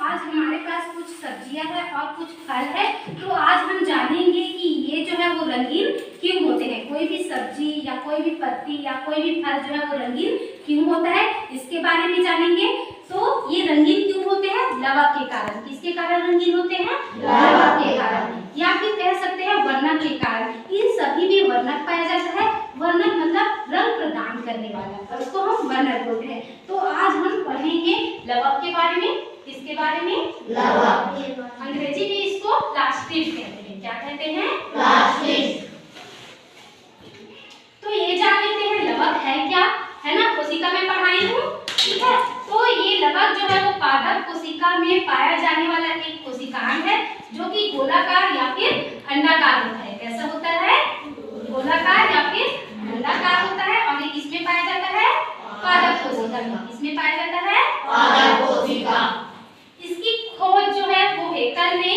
आज हमारे पास कुछ सब्जियां हैं और कुछ फल है। तो आज हम जानेंगे कि ये जो है वो रंगीन क्यों होते हैं। कोई भी सब्जी या कोई भी पत्ती या कोई भी फल जो है वो रंगीन क्यों होता है, इसके बारे में जानेंगे। तो ये रंगीन क्यों होते हैं? लवक के कारण। किसके कारण रंगीन होते हैं? लवक के कारण, या फिर कह सकते हैं वर्णक के कारण। इन सभी में वर्णक पाया जाता है। वर्णक मतलब रंग प्रदान करने वाला, और उसको हम वर्णक बोलते हैं। तो आज हम पढ़ेंगे लवक के बारे में। किसके बारे में? लवक। अंग्रेजी में इसको प्लास्टिड कहते हैं। क्या कहते हैं? प्लास्टिड। तो ये जान लेते हैं लवक है क्या, है ना। कोशिका में पढ़ाई हूँ, ठीक है। तो ये लवक जो है वो पादप कोशिका में पाया जाने वाला एक कोशिकांग है, जो कि गोलाकार या फिर अंडाकार होता है। कैसा होता है? गोलाकार या फिर अंडाकार होता है। और ये किसमें पाया जाता है? पादप कोशिका में। किसमें पाया जाता है? पादप कोशिका। इसकी खोज जो है वो हेकल ने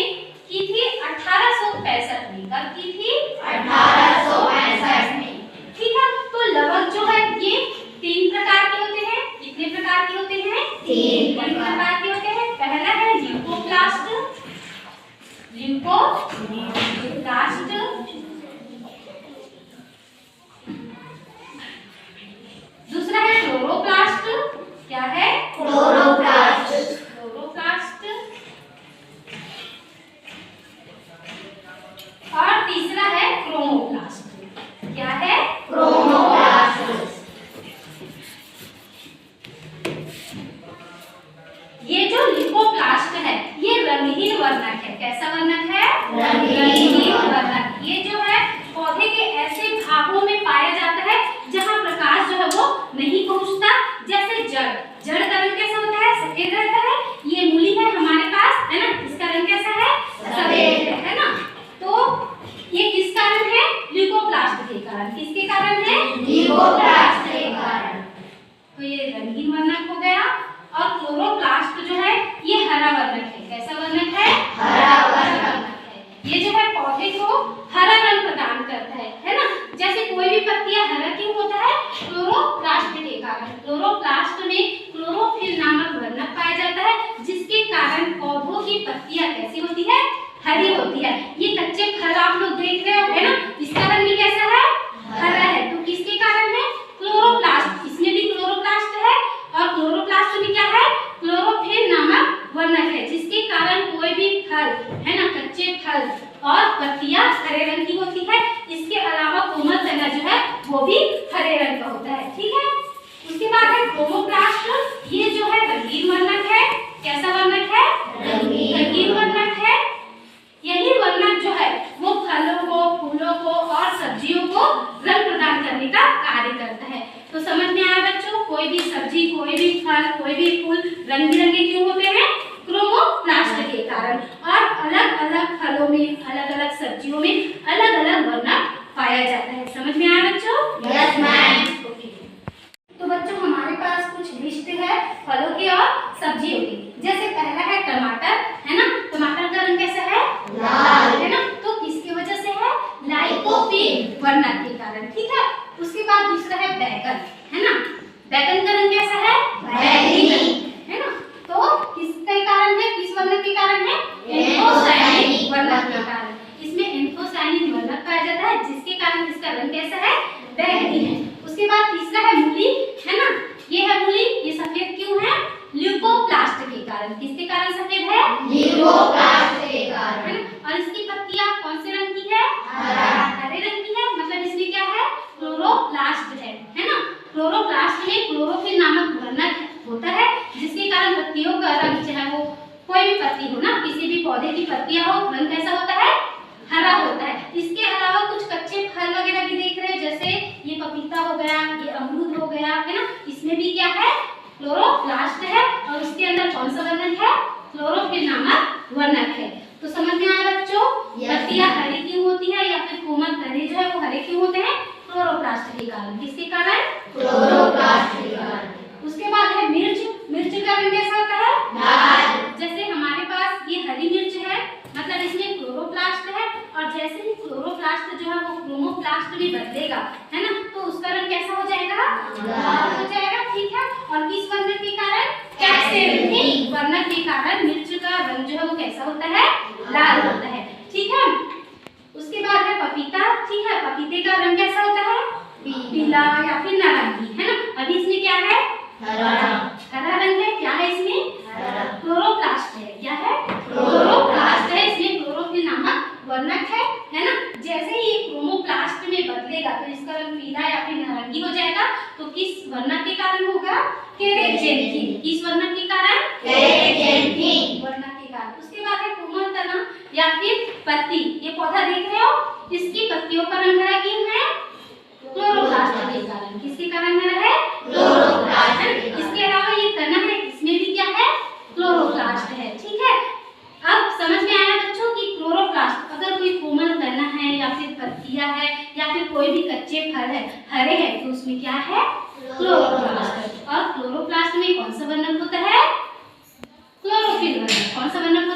की थी 1865 में। कब की थी? 1865 में, ठीक है। तो लवक जो है ये 3 प्रकार के होते हैं। कितने प्रकार के होते हैं? 3 प्रकार के होते हैं। पहला है ल्यूकोप्लास्ट। दूसरा है क्लोरोप्लास्ट। क्या है? क्लोरोप्लास्ट। और तीसरा है क्रोमोप्लास्ट। क्या है? क्रोमोप्लास्ट। ये जो ल्यूकोप्लास्ट है ये रंगहीन वर्णक है। कैसा वर्णक है? रंगहीन वर्णक। ये जो है पौधे के ऐसे भागों में पाया जाता है जहां प्रकाश जो है वो नहीं पहुंचता। जैसे जड़ का रंग कैसा होता है? सफेद रहता है। ये मूली है हमारे पास, है ना, इसका रंग कैसा है? सफेद है ना। तो ये किस कारण है? ल्यूकोप्लास्ट के कारण। किसके कारण है? ल्यूकोप्लास्ट के कारण। तो ये रंगीन वर्णक हो गया। और क्लोरोप्लास्ट जो है ये हरा वर्णक है। कैसा वर्णक है? हरा वर्णक है। ये जो है पौधे को हरा रंग प्रदान करता है ना। जैसे कोई भी पत्तियां हरा क्यों होता है? क्लोरोप्लास्ट के कारण। क्लोरोप्लास्ट में क्लोरोफिल नामक वर्णक पाया जाता है, जिसके कारण पौधों की पत्तियां कैसी होती है? हरी होती है। ये कच्चे फल आप लोग देख रहे हो, है ना, इसका रंग भी कैसा है? हरा है। तो किसके कारण है? क्लोरोप्लास्ट। इसमें भी क्लोरोप्लास्ट है। और क्लोरोप्लास्ट में क्या है? क्लोरोफिल नामक वर्णक है, जिसके कारण कोई भी फल, है ना, कच्चे फल और पत्तियां हरे रंग की होती है। इसके अलावा कोमल तना जो है वो भी हरे रंग का होता है, ठीक है। उसके बाद है क्रोमोप्लास्ट। ये जो है रंगीन वर्णक है। कैसा वर्णक है? रंगीन वर्णक है। यही वर्णक जो है वो फलों को, फूलों को और सब्जियों को रंग प्रदान करने का कार्य करता है। तो समझ में आया बच्चों? कोई भी सब्जी, कोई भी फल, कोई भी फूल रंग बिरंगे क्यों होते हैं? क्रोमोप्लास्ट के कारण। और अलग अलग फलों में, अलग अलग सब्जियों में अलग अलग वर्णक पाया जाता है। समझ में आया बच्चों? Yes ma'am. ओके। तो बच्चों हमारे पास कुछ लिस्ट है फलों की और सब्जियों की। जैसे पहला है टमाटर, है ना। टमाटर का रंग कैसा है? लाल, है ना। तो किसकी वजह से है? लाइकोपीन वर्णक के कारण, ठीक है। उसके बाद दूसरा है बैगन, है ना। बैगन का रंग कैसा है? बैंगनी, है ना। तो किसके कारण है? किस वर्णक के कारण है? एंथोसायनिन वर्णक के कारण। इसमें एंथोसायनिन वर्णक पाया जाता है, जिसके कारण इसका रंग कैसा है? बैंगनी है। उसके बाद तीसरा है मूली, है ना। ये है मूली। ये सफेद क्यों है? ल्यूकोप्लास्ट के कारण। किसके कारण सफेद है? ल्यूकोप्लास्ट के कारण। और इसकी पत्तियां कौन से रंग की है? हरे रंग की है। मतलब इसमें क्या है? क्लोरोप्लास्ट है ना। क्लोरोप्लास्ट में क्लोरोफिल नामक वर्णक होता है, जिसके कारण पत्तियों का रंग, चाहे वो कोई भी पत्ती हो ना, किसी भी पौधे की पत्तियां हो, रंग कैसा होता है? हरा होता है। इसके अलावा कुछ कच्चे फल वगैरह भी देख रहे हैं, जैसे ये पपीता हो गया, ये अमरूद हो गया, है ना। इसमें भी क्या है? क्लोरोप्लास्ट है। और उसके अंदर कौन सा वर्णक है? क्लोरोफिल नामक वर्णक है। तो समझ में आया बच्चों? पत्तियां हरी क्यों होती है, या फिर कोमल तने जो है वो हरे क्यों होते हैं? क्लोरोप्लास्ट के कारण। किसके कारण? क्लोरोप्लास्ट के कारण। उसके बाद है मिर्च। मिर्च का रंग कैसा होता है? लाल। जैसे हमारे पास ये हरी मिर्च है, मतलब इसमें क्लोरोप्लास्ट है। और जैसे ही क्लोरोप्लास्ट जो है वो क्रोमोप्लास्ट में बदलेगा, है ना, तो उसका रंग कैसा हो जाएगा? लाल हो जाएगा, ठीक है। और किस वर्णक के कारण? कैप्सिड वर्णक के कारण मिर्च का लाल होता है, ठीक है। उसके बाद है पपीता, ठीक है। पपीते का रंग कैसा होता है? पीला या फिर नारंगी, है ना। अभी इसमें क्या है? हरा रंग है। क्या है इसमें? क्लोरोप्लास्ट है। क्या है? क्लोरोप्लास्ट है। इसमें क्लोरोफिल नामक वर्णक है ना। जैसे ही ये क्रोमोप्लास्ट में बदलेगा तो इसका रंग पीला या फिर नारंगी हो जाएगा। तो किस वर्णक के कारण होगा? केरेजेंथिन। किस वर्णक के कारण? केरेजेंथिन वर्णक के कारण। उसके बाद है कोमल तना या फिर पत्ती। ये पौधा देख रहे हो, इसकी पत्तियों का रंग हरा क्यों है? क्लोरोप्लास्ट के कारण। किसके कारण हरा है? क्लोरोप्लास्ट। इसके अलावा ये तना है, इसमें भी क्या है? क्लोरोप्लास्ट है, ठीक है। अब समझ में आया बच्चों कि क्लोरोप्लास्ट, अगर कोई कोमल तना है या फिर पत्तियां है या फिर कोई भी कच्चे फल है हरे हैं तो उसमें क्या है? क्लोरोप्लास्ट। और क्लोरोप्लास्ट में कौन सा वर्णक होता है? क्लोरोफिल वर्णक। कौन सा वर्णक